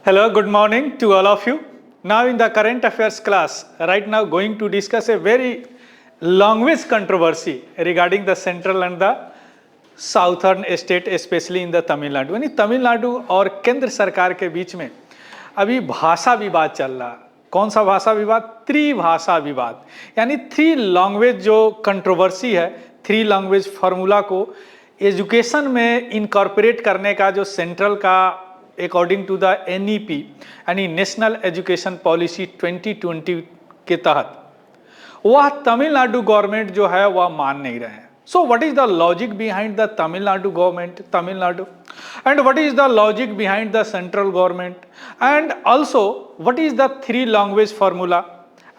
Hello, good morning to all of you. Now in the current affairs class, right now going to discuss a very language controversy regarding the central and the southern state, especially in the Tamil Nadu यानी तमिलनाडु और केंद्र सरकार के बीच में अभी भाषा विवाद चल रहा। कौन सा भाषा विवाद? त्रिभाषा विवाद, यानी थ्री लैंग्वेज जो कंट्रोवर्सी है, थ्री लैंग्वेज फार्मूला को एजुकेशन में इनकॉर्पोरेट करने का जो सेंट्रल का अकॉर्डिंग टू द NEP यानी नेशनल एजुकेशन पॉलिसी 2020 के तहत वह तमिलनाडु गवर्नमेंट जो है वह मान नहीं रहे हैं। So what is the logic behind the Tamil Nadu government Tamil Nadu and what is the logic behind the central government and also what is the three language formula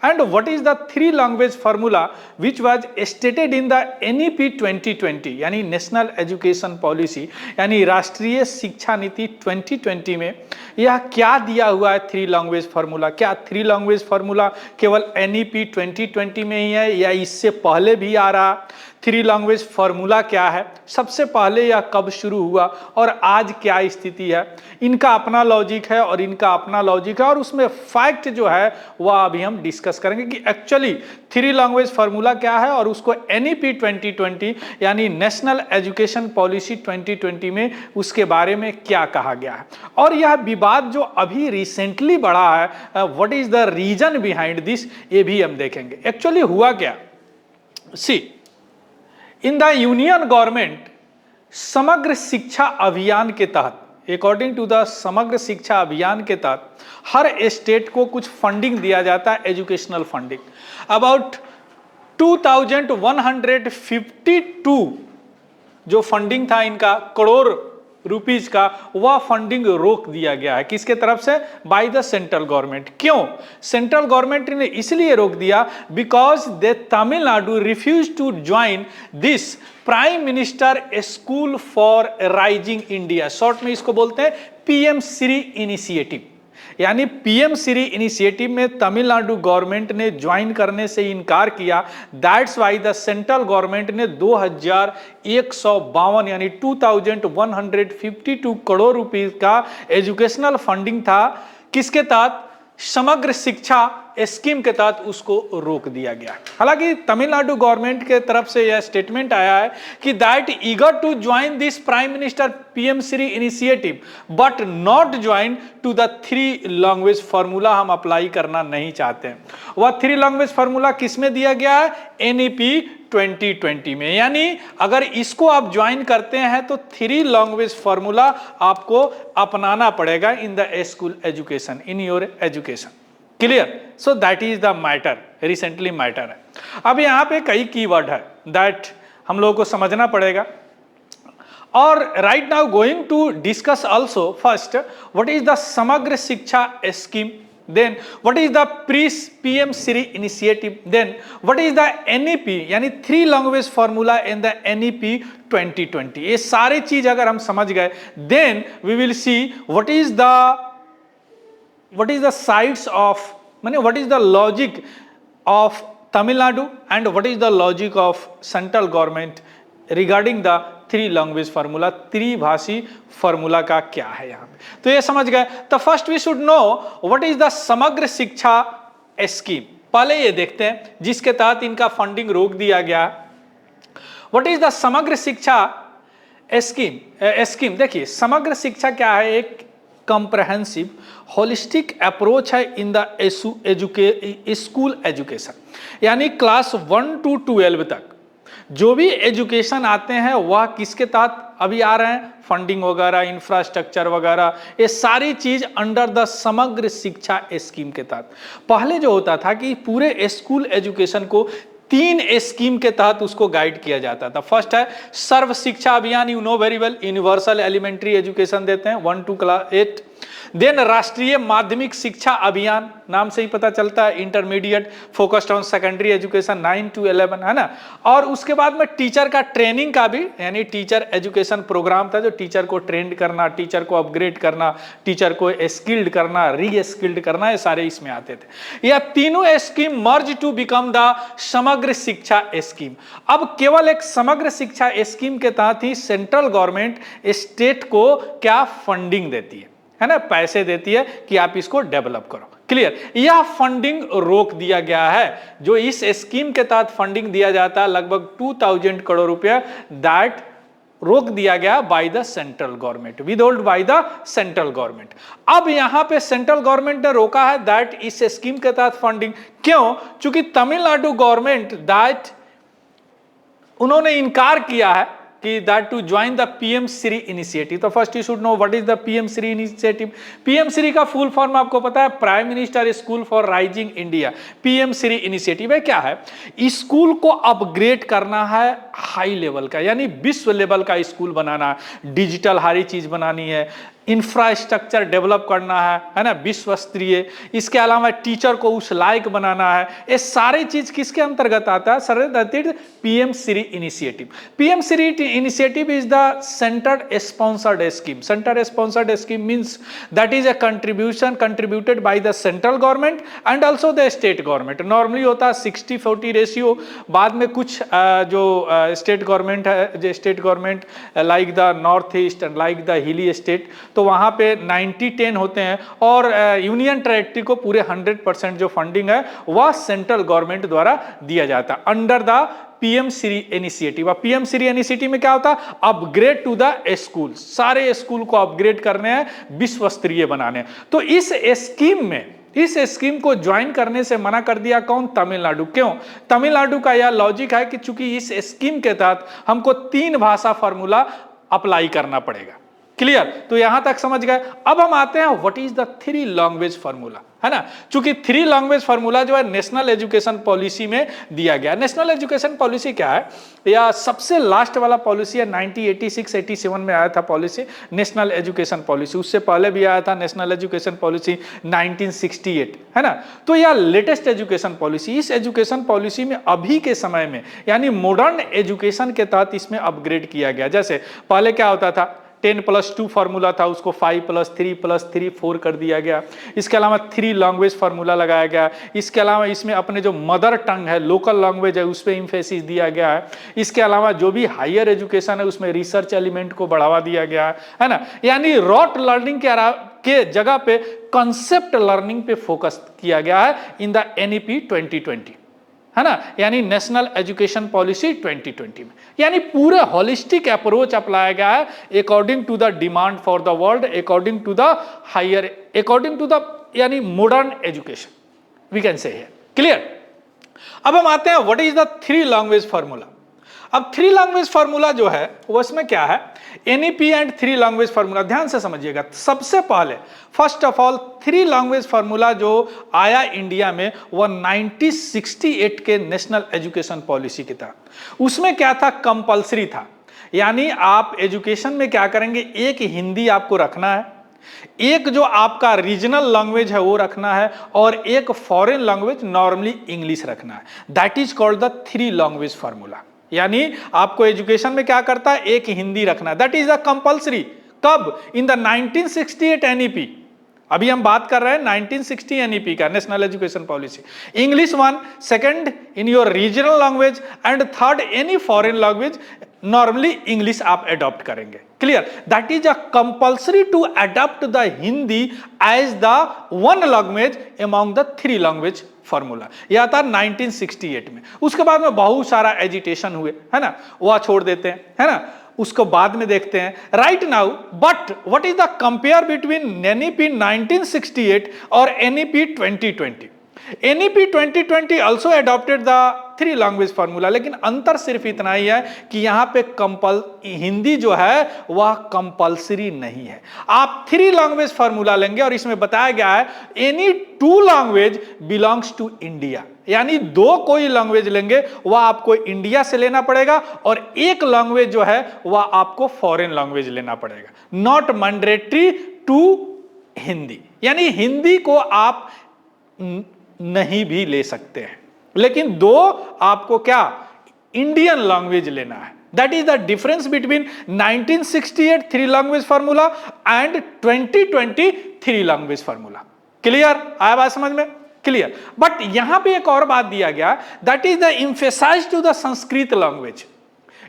and what is the three language formula which was stated in the NEP 2020 यानी national education policy यानी राष्ट्रीय शिक्षा नीति 2020 में यह क्या दिया हुआ है थ्री लैंग्वेज फार्मूला? क्या थ्री लैंग्वेज फार्मूला केवल NEP 2020 में ही है या इससे पहले भी आ रहा? थ्री लैंग्वेज फार्मूला क्या है, सबसे पहले यह कब शुरू हुआ और आज क्या स्थिति है? इनका अपना लॉजिक है और इनका अपना लॉजिक है और उसमें फैक्ट जो है वह अभी हम डिस्कस करेंगे कि एक्चुअली थ्री लैंग्वेज फार्मूला क्या है और उसको NEP 2020 यानी नेशनल एजुकेशन पॉलिसी 2020 में उसके बारे में क्या कहा गया है। और यह विवाद जो अभी रिसेंटली बढ़ा है, what is the reason behind this, ये भी हम देखेंगे। एक्चुअली हुआ क्या, see in the union government Samagra Shiksha अभियान के तहत, according to the Samagra Shiksha अभियान के तहत हर स्टेट को कुछ फंडिंग दिया जाता है, एजुकेशनल फंडिंग। अबाउट 2152 जो फंडिंग था इनका करोड़ रुपीज का, वह फंडिंग रोक दिया गया है। किसके तरफ से? By the central government. क्यों सेंट्रल गवर्नमेंट ने इसलिए रोक दिया? Because they Tamil Nadu refuse to join this prime minister school for rising India, short में इसको बोलते हैं PM श्री इनिशिएटिव। यानी PM श्री इनिशिएटिव में तमिलनाडु गवर्नमेंट ने ज्वाइन करने से इनकार किया। That's why the central government ने 2152 यानी 2152 करोड़ रुपए का एजुकेशनल फंडिंग था, किसके तहत? समग्र शिक्षा स्कीम के तहत उसको रोक दिया गया। हालांकि तमिलनाडु गवर्नमेंट के तरफ से यह स्टेटमेंट आया है कि that eager to join this prime minister PM Shri initiative but not join to the three language formula, हम अप्लाई करना नहीं चाहते हैं। वह थ्री लैंग्वेज फार्मूला किसमें दिया गया है? NEP 2020 में। यानी अगर इसको आप ज्वाइन करते हैं तो थ्री लैंग्वेज फार्मूला आपको अपनाना पड़ेगा in the school education, in your education. Clear? So that is the matter, recently matter है। अब यहाँ पे कई कीवर्ड है दैट हम लोगों को समझना पड़ेगा और right now going to discuss also first what is the Samagra Shiksha scheme, then what is the PM Shri initiative, then what is the NEP यानी three language formula in the NEP 2020। ये सारी चीज अगर हम समझ गए then we will see what is the sides of, माने what is the logic of Tamil Nadu and what is the logic of central government regarding the three language formula, त्रिभाषी formula का क्या है यहाँ पे, तो ये समझ गए। तो first we should know what is the Samagra Shiksha scheme. पहले ये देखते हैं जिसके तहत इनका फंडिंग रोक दिया गया। What is the Samagra Shiksha scheme? देखिए समग्र शिक्षा क्या है? एक कंप्रहेंसिव होलिस्टिक अप्रोच है इन द स्कूल एजुकेशन, यानी क्लास 1 to 12 तक जो भी एजुकेशन आते हैं वह किसके तहत अभी आ रहे हैं? फंडिंग वगैरह, इंफ्रास्ट्रक्चर वगैरह, ये सारी चीज under the Samagra Shiksha scheme के तहत। पहले जो होता था कि पूरे स्कूल एजुकेशन को तीन स्कीम के तहत उसको गाइड किया जाता था। फर्स्ट है Sarva Shiksha Abhiyan, you know very well, universal elementary education देते हैं 1 to class 8। देन राष्ट्रीय माध्यमिक शिक्षा अभियान, नाम से ही पता चलता है, intermediate focused on secondary education 9 to 11, है ना। और उसके बाद में टीचर का ट्रेनिंग का भी, यानी टीचर एजुकेशन प्रोग्राम था जो टीचर को ट्रेंड करना, टीचर को अपग्रेड करना, टीचर को स्किल्ड करना, री स्किल्ड करना, ये सारे इसमें आते थे। यह तीनों scheme merge to become the Samagra Shiksha scheme. अब केवल एक समग्र शिक्षा स्कीम के तहत ही सेंट्रल गवर्नमेंट स्टेट को क्या फंडिंग देती है। है ना, पैसे देती है कि आप इसको डेवलप करो। क्लियर, यह फंडिंग रोक दिया गया है। जो इस स्कीम के तहत फंडिंग दिया जाता है लगभग 2000 करोड़ रुपया, दैट रोक दिया गया bye the central government, withhold bye the central government. अब यहां पे सेंट्रल गवर्नमेंट ने रोका है दैट इस स्कीम के तहत फंडिंग, क्यों? क्योंकि तमिलनाडु गवर्नमेंट दैट उन्होंने इनकार किया है कि that to join the PM Shri initiative. तो first you should know what is the PM Shri initiative. PM Shri का फुल फॉर्म आपको पता है, prime minister school for rising India. PM Shri initiative है क्या है? स्कूल को अपग्रेड करना है हाई लेवल का, यानी विश्व लेवल का स्कूल बनाना है, डिजिटल हर चीज बनानी है, इंफ्रास्ट्रक्चर डेवलप करना है ना, विश्व स्तरीय। इसके अलावा टीचर को उस लायक बनाना है। ये सारी चीज किसके अंतर्गत आता है? Sir, PM Shri initiative. PM Shri initiative is the centre sponsored scheme. Centre sponsored scheme means that is a contribution contributed bye the central government and also the state government. Normally होता है 60-40 रेशियो, बाद में कुछ जो स्टेट गवर्नमेंट है, जो state government like the north east and like the hilly state, तो वहां पे 90-10 होते हैं, और यूनियन टेरिटरी को पूरे 100% जो फंडिंग है वह सेंट्रल गवर्नमेंट द्वारा दिया जाता है under the PM Shri initiative. अब पीएम श्री इनिशिएटिव में क्या होता है? अपग्रेड टू द स्कूल, सारे स्कूल को अपग्रेड करने हैं, विश्व स्तरीय बनाने हैं। तो इस स्कीम में, इस स्कीम को ज्वाइन करने से मना कर दिया कौन? तमिलनाडु। क्यों? तमिलनाडु का यह लॉजिक है कि चूंकि इस स्कीम के तहत हमको 3 भाषा फार्मूला अप्लाई करना पड़ेगा। क्लियर, तो यहां तक समझ गए। अब हम आते हैं what is the 3 language formula, है ना। चूंकि 3 लैंग्वेज फार्मूला जो है नेशनल एजुकेशन पॉलिसी में दिया गया। नेशनल एजुकेशन पॉलिसी क्या है? या सबसे लास्ट वाला पॉलिसी है, 1986-87 में आया था पॉलिसी, नेशनल एजुकेशन पॉलिसी। उससे पहले भी आया था नेशनल एजुकेशन पॉलिसी 1968, है ना। तो यह लेटेस्ट एजुकेशन पॉलिसी, इस एजुकेशन पॉलिसी में अभी के समय में यानी मॉडर्न एजुकेशन के तहत इसमें अपग्रेड किया गया। जैसे पहले क्या होता था, 10+2 फार्मूला था, उसको 5+3+3 4 कर दिया गया। इसके अलावा 3 लैंग्वेज फार्मूला लगाया गया। इसके अलावा इसमें अपने जो मदर टंग है, लोकल लैंग्वेज है, उस पर इंफेसिस दिया गया है। इसके अलावा जो भी हायर एजुकेशन है उसमें रिसर्च एलिमेंट को बढ़ावा दिया गया है ना। यानी रॉट लर्निंग के जगह पे कॉन्सेप्ट लर्निंग पे फोकस किया गया है इन द NEP 2020, है ना, यानी नेशनल एजुकेशन पॉलिसी 2020 में। यानी पूरे होलिस्टिक अप्रोच अपनाया गया है according to the demand for the world, according to the higher, according to the यानी modern education we can say here. Clear, अब हम आते हैं what is the 3 language formula. अब 3 लैंग्वेज फार्मूला जो है वो इसमें क्या है, NEP एंड 3 लैंग्वेज फार्मूला, ध्यान से समझिएगा। सबसे पहले first of all 3 language formula जो आया इंडिया में वो 1968 के नेशनल एजुकेशन पॉलिसी के तहत। उसमें क्या था, कंपल्सरी था। यानी आप एजुकेशन में क्या करेंगे, एक हिंदी आपको रखना है, एक जो आपका रीजनल लैंग्वेज है वो रखना है, और एक फॉरेन लैंग्वेज नॉर्मली इंग्लिश रखना है। That is called the 3 language formula. यानी आपको एजुकेशन में क्या करता है, एक हिंदी रखना है। That is the compulsory. कब? In the 1968 NEP। अभी हम बात कर रहे हैं 1960 NEP का, national education policy. English 1, second in your regional language, and third any foreign language, normally English आप अडॉप्ट करेंगे। Clear, that is a compulsory to adopt the Hindi as the 1 language among the 3 language formula. यह था 1968 में। उसके बाद में बहुत सारा एजिटेशन हुए, है ना, वह छोड़ देते हैं, है ना, उसको बाद में देखते हैं right now. But what is the compare between NEP 1968 और NEP 2020? NEP 2020 also adopted the 3 language formula, लेकिन अंतर सिर्फ इतना ही है कि यहां पे हिंदी जो है वह कंपल्सरी नहीं है। आप 3 लैंग्वेज फार्मूला लेंगे और इसमें बताया गया है any 2 language belongs to India, यानी 2 कोई लैंग्वेज लेंगे वह आपको इंडिया से लेना पड़ेगा, और एक लैंग्वेज जो है वह आपको फॉरेन लैंग्वेज लेना पड़ेगा। नॉट मैंडेटरी टू हिंदी, यानी हिंदी को आप नहीं भी ले सकते हैं, लेकिन 2 आपको क्या इंडियन लैंग्वेज लेना है। That is the difference between 1968 3 language formula and 2020 3 language formula. Clear, आया बात समझ में? क्लियर। बट यहां पे एक और बात दिया गया, that is the emphasize to the Sanskrit language.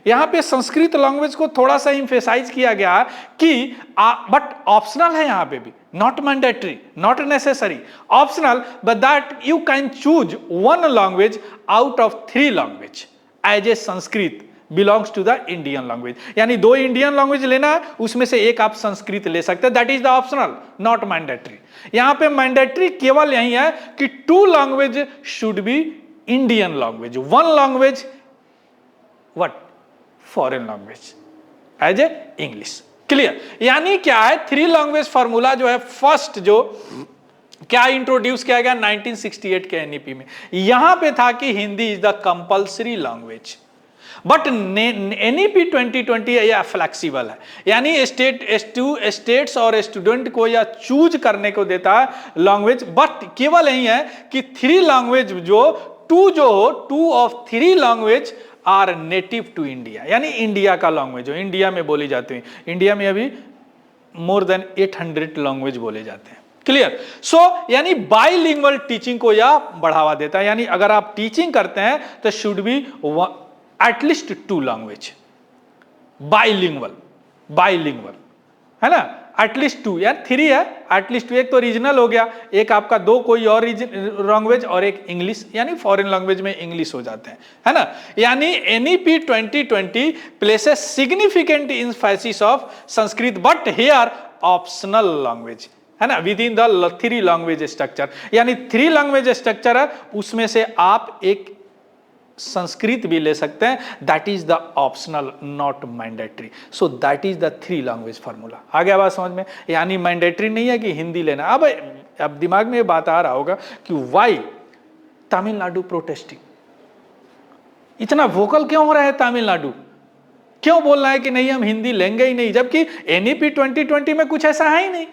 यहां पे संस्कृत लैंग्वेज को थोड़ा सा इंफेसाइज किया गया कि बट ऑप्शनल है, यहां पे भी not mandatory, not necessary, optional, but that you can choose one language out of 3 language as a Sanskrit belongs to the Indian language. यानी 2 इंडियन लैंग्वेज लेना है, उसमें से एक आप संस्कृत ले सकते हैं, that is the optional, not mandatory. यहां पे मैंडेटरी केवल यही है कि 2 language should be Indian language, 1 language what foreign language as a English. Clear? यानी क्या है, 3 लैंग्वेज फार्मूला जो है फर्स्ट जो क्या इंट्रोड्यूस किया गया 1968 के एनईपी में, यहां पे था कि Hindi is the compulsory language, but NEP 2020 यह फ्लेक्सिबल है, यानी स्टेट्स और स्टूडेंट को यह चूज करने को देता है लैंग्वेज, बट केवल यही है कि 3 लैंग्वेज जो 2 of 3 language are native to India, यानी इंडिया का लैंग्वेज जो इंडिया में बोली जाती है। इंडिया में अभी मोर देन 800 लैंग्वेज बोले जाते हैं। क्लियर? सो यानी बाइलिंगुअल टीचिंग को यह बढ़ावा देता है, यानी अगर आप टीचिंग करते हैं तो should be at least 2 language, bilingual है ना, एटलीस्ट 2, यार 3 है, एटलीस्ट 2, एक तो रीजनल हो गया, एक आपका 2 कोई और लैंग्वेज और एक इंग्लिश, यानी फॉरेन लैंग्वेज में इंग्लिश हो जाते हैं, है ना। यानी NEP 2020 places significant emphasis of Sanskrit but here optional language, है ना, with in the 3 language structure, यानी 3 लैंग्वेज स्ट्रक्चर है, उसमें से आप एक संस्कृत भी ले सकते हैं, that is the optional not mandatory. So that is the 3 language formula. आ गया बात समझ में? यानी मैंडेटरी नहीं है कि हिंदी लेना। अब दिमाग में ये बात आ रहा होगा कि व्हाई तमिलनाडु प्रोटेस्टिंग, इतना वोकल क्यों हो रहा है तमिलनाडु, क्यों बोल रहा है कि नहीं हम हिंदी लेंगे ही नहीं, जबकि एनईपी 2020 में कुछ ऐसा है ही नहीं,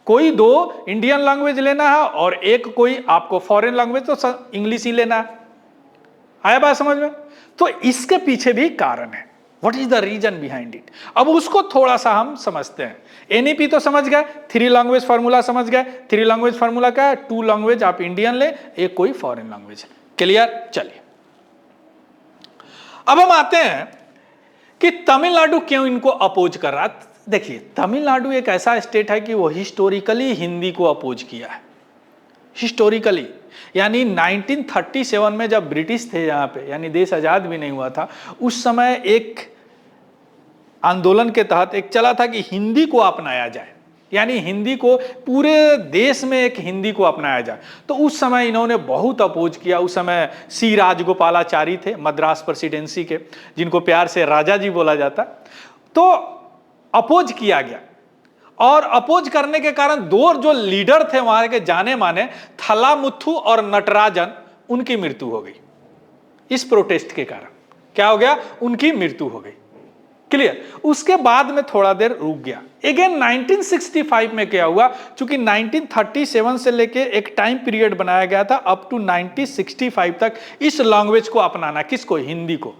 कोई 2 इंडियन लैंग्वेज लेना है और एक कोई आपको फॉरेन लैंग्वेज तो इंग्लिश ही लेना है। आया बात समझ में? तो इसके पीछे भी कारण है, what is the reason behind it. अब उसको थोड़ा सा हम समझते हैं। एनईपी तो समझ गए, 3 लैंग्वेज फार्मूला समझ गए। 3 लैंग्वेज फार्मूला क्या है, 2 लैंग्वेज आप इंडियन ले, एक कोई फॉरेन लैंग्वेज। क्लियर? चलिए अब हम आते हैं कि तमिलनाडु क्यों इनको अपोज कर रहा है। देखिए, तमिलनाडु एक ऐसा स्टेट है कि वो हिस्टोरिकली हिंदी को अपोज किया है, हिस्टोरिकली, यानी 1937 में जब ब्रिटिश थे यहाँ पे, यानी देश आजाद भी नहीं हुआ था, उस समय एक आंदोलन के तहत एक चला था कि हिंदी को अपनाया जाए, यानी हिंदी को पूरे देश में एक हिंदी को अपनाया जाए। तो उस समय इन्होंने बहुत अपोज किया। उस समय सी राजगोपालाचारी थे मद्रास प्रेसिडेंसी के, जिनको प्यार से राजा जी बोला जाता, तो अपोज किया गया। और अपोज करने के कारण 2 जो लीडर थे वहां के जाने माने, थलामुथु और नटराजन, उनकी मृत्यु हो गई इस प्रोटेस्ट के कारण। क्या हो गया? उनकी मृत्यु हो गई। क्लियर? उसके बाद में थोड़ा देर रुक गया। अगेन 1965 में क्या हुआ, चूंकि 1937 से लेके एक टाइम पीरियड बनाया गया था अप टू 1965 तक इस लैंग्वेज को अपनाना, किसको? हिंदी को,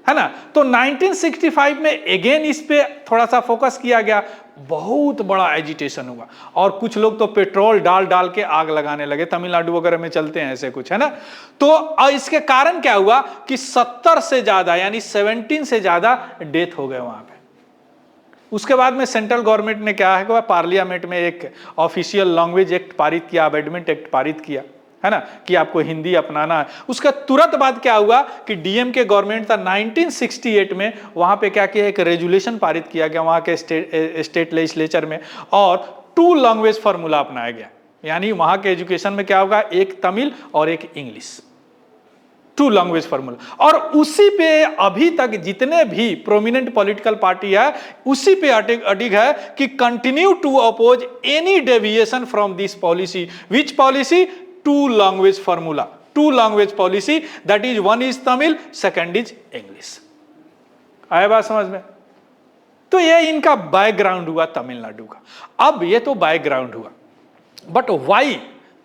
है ना। तो 1965 में अगेन इस पे थोड़ा सा फोकस किया गया, बहुत बड़ा एजिटेशन हुआ और कुछ लोग तो पेट्रोल डाल डाल के आग लगाने लगे। तमिलनाडु वगैरह में चलते हैं ऐसे कुछ, है ना। तो इसके कारण क्या हुआ कि 70 से ज्यादा, यानी 17 से ज्यादा डेथ हो गए वहां पे। उसके बाद में सेंट्रल गवर्नमेंट ने क्या है, पार्लियामेंट में एक ऑफिशियल लैंग्वेज एक्ट पारित किया, अमेंडमेंट एक्ट पारित किया, है ना, कि आपको हिंदी अपनाना है। उसका तुरंत बाद क्या हुआ कि डीएमके गवर्नमेंट था 1968 में, वहां पे क्या किया, एक रेजुलेशन पारित किया गया वहां के स्टेट लेजिस्लेचर में, और 2 लैंग्वेज फार्मूला अपनाया गया। यानी वहां के एजुकेशन में क्या होगा, एक तमिल और एक इंग्लिश, 2 लैंग्वेज फार्मूला। और उसी पे अभी तक जितने भी प्रोमिनेंट पॉलिटिकल पार्टी है, उसी पे अडिग है कि continue to oppose any deviation from this policy. Which policy? 2 language formula, 2 language policy, that is 1 is Tamil, second is English. आया बात समझ में? तो ये इनका बैकग्राउंड हुआ तमिलनाडु का। अब ये तो बैकग्राउंड हुआ, but why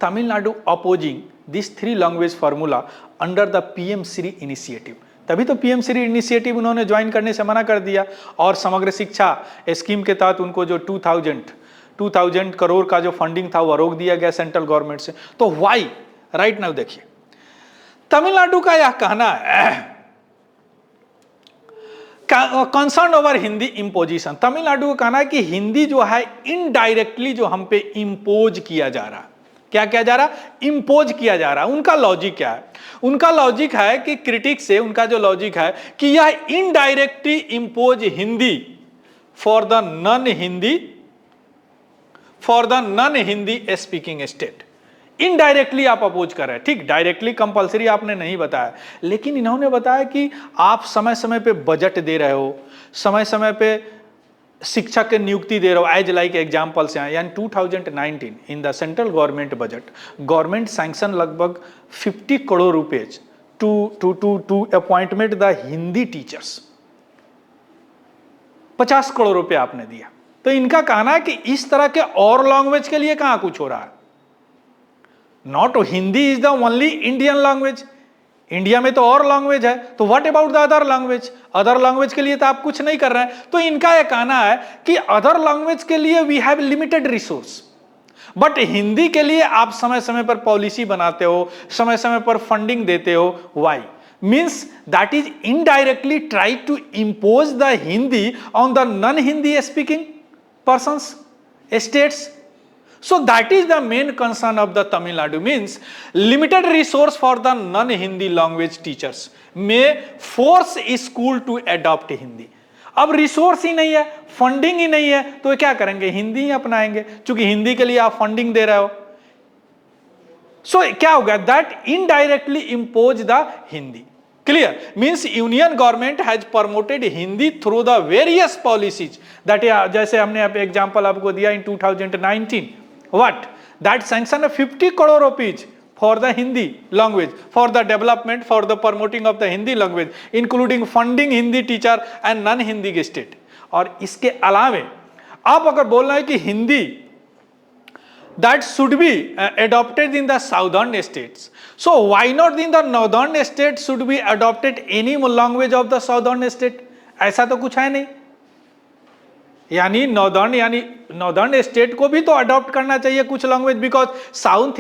Tamil Nadu opposing this 3 language formula under the PM Shri initiative? तभी तो पीएम श्री इनिशिएटिव उन्होंने ज्वाइन करने से मना कर दिया, और समग्र शिक्षा स्कीम के तहत उनको जो 2000 करोड़ का जो फंडिंग था वो रोक दिया गया सेंट्रल गवर्नमेंट से। तो व्हाई? राइट नाउ देखिए, तमिलनाडु का यह कहना है concern over Hindi imposition, Tamil Nadu का कहना है कि हिंदी जो है इनडायरेक्टली जो हम पे इम्पोज किया जा रहा है। क्या किया जा रहा है? इम्पोज किया जा रहा है। उनका लॉजिक क्या है? उनका लॉजिक है कि क्रिटिक्स से उनका जो लॉजिक है कि यह indirectly impose Hindi for the non Hindi speaking state. Indirectly आप अपोज कर रहे हैं, ठीक, डायरेक्टली कंपलसरी आपने नहीं बताया, लेकिन इन्होंने बताया कि आप समय समय पे बजट दे रहे हो, समय समय पे शिक्षक के नियुक्ति दे रहे हो। एज लाइक एग्जाम्पल से यानी 2019 in the central government budget, government sanction लगभग 50 crore rupees to appointment the Hindi teachers. 50 crore रुपए आपने दिया। तो इनका कहना है कि इस तरह के और लैंग्वेज के लिए कहां कुछ हो रहा है। Not Hindi is the only Indian language, India में तो और लैंग्वेज है, तो what about the other language? Other language के लिए तो आप कुछ नहीं कर रहे हैं। तो इनका यह कहना है कि अदर लैंग्वेज के लिए we have limited resource, but Hindi के लिए आप समय समय पर पॉलिसी बनाते हो, समय समय पर फंडिंग देते हो। Why? Means that is indirectly try to impose the Hindi on the non Hindi speaking persons, states. So that is the main concern of the Tamil Nadu, means limited resource for the non-Hindi language teachers may force school to adopt Hindi. अब resource ही नहीं है, funding ही नहीं है, तो क्या करेंगे? हिंदी ही अपनाएंगे, क्योंकि हिंदी के लिए आप फंडिंग दे रहे हो। सो क्या होगा? That indirectly impose the Hindi. Clear? Means union government has promoted Hindi through the various policies that जैसे हमने अब एग्जाम्पल आपको दिया in 2019 what that sanction of 50 crore rupees for the Hindi language, for the development, for the promoting of the Hindi language, including funding Hindi teacher and non Hindi state। और इसके अलावे आप अगर बोल रहे हैं कि Hindi that should be adopted in the southern states, so why not in the northern states should be adopted any language of the southern state? ऐसा तो कुछ है नहीं, यानी नॉर्दर्न स्टेट को भी तो अडॉप्ट करना चाहिए कुछ लैंग्वेज, बिकॉज साउथ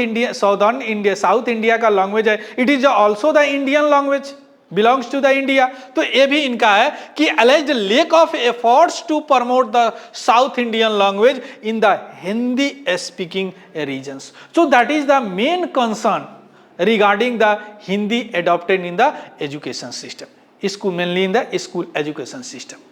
इंडिया का लैंग्वेज है, it is also the Indian language, belongs to the India। तो ये भी इनका है कि alleged lack of efforts to promote the South Indian language in the Hindi speaking regions। So that is the main concern regarding the Hindi adopted in the education system, school mainly in the school education system।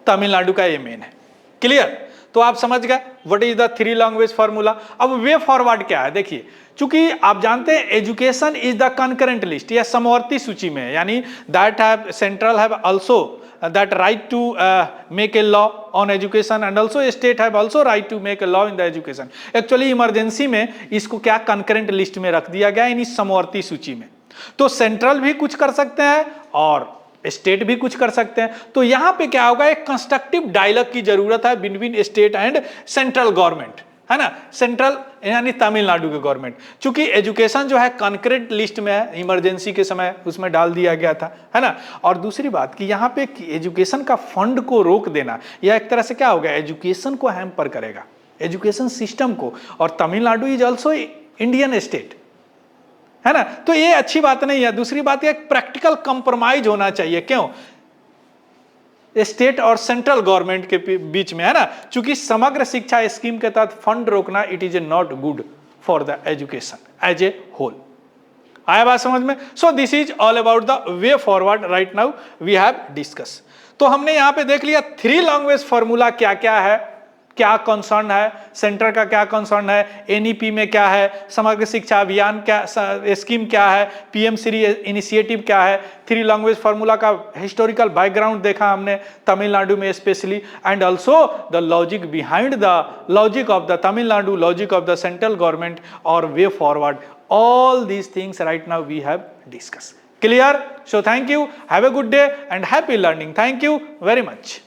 Tamil Nadu का ये main है। Clear? तो आप समझ गए what is the 3 language formula. अब way forward क्या है? देखिए, चूंकि आप जानते हैं education is the concurrent list, या समवर्ती सूची में, यानी that have central have also that right to make a law on education and also state have also right to make a law in the education. Actually emergency में इसको क्या concurrent list में रख दिया गया इन समवर्ती सूची में। तो सेंट्रल भी कुछ कर सकते हैं और स्टेट भी कुछ कर सकते हैं। तो यहां पे क्या होगा? एक कंस्ट्रक्टिव डायलॉग की जरूरत है between state and central government, है ना। सेंट्रल यानी तमिलनाडु के गवर्नमेंट, चूंकि एजुकेशन जो है कंकरेंट लिस्ट में है, इमरजेंसी के समय उसमें डाल दिया गया था, है ना। और दूसरी बात कि यहाँ पे एजुकेशन का फंड को रोक देना, यह एक तरह से क्या होगा? एजुकेशन को हैम्पर करेगा, एजुकेशन सिस्टम को। और Tamil Nadu is also Indian state, है ना। तो ये अच्छी बात नहीं है। दूसरी बात यह प्रैक्टिकल कंप्रोमाइज होना चाहिए। क्यों? स्टेट और सेंट्रल गवर्नमेंट के बीच में, है ना। चूंकि समग्र शिक्षा स्कीम के तहत फंड रोकना it is not good for the education as a whole. आया बात समझ में? So this is all about the way forward right now we have discuss. तो हमने यहां पे देख लिया 3 लैंग्वेज फॉर्मूला क्या क्या है, क्या कंसर्न है, सेंटर का क्या कंसर्न है, एनईपी में क्या है, समग्र शिक्षा अभियान क्या स्कीम क्या है, पीएम श्री इनिशिएटिव क्या है, 3 लैंग्वेज फार्मूला का हिस्टोरिकल बैकग्राउंड देखा हमने तमिलनाडु में specially, and also the logic behind the logic of the Tamil Nadu, logic of the central government और way forward. All these things right now we have discuss. Clear? So thank you, have a good day and happy learning. Thank you very much.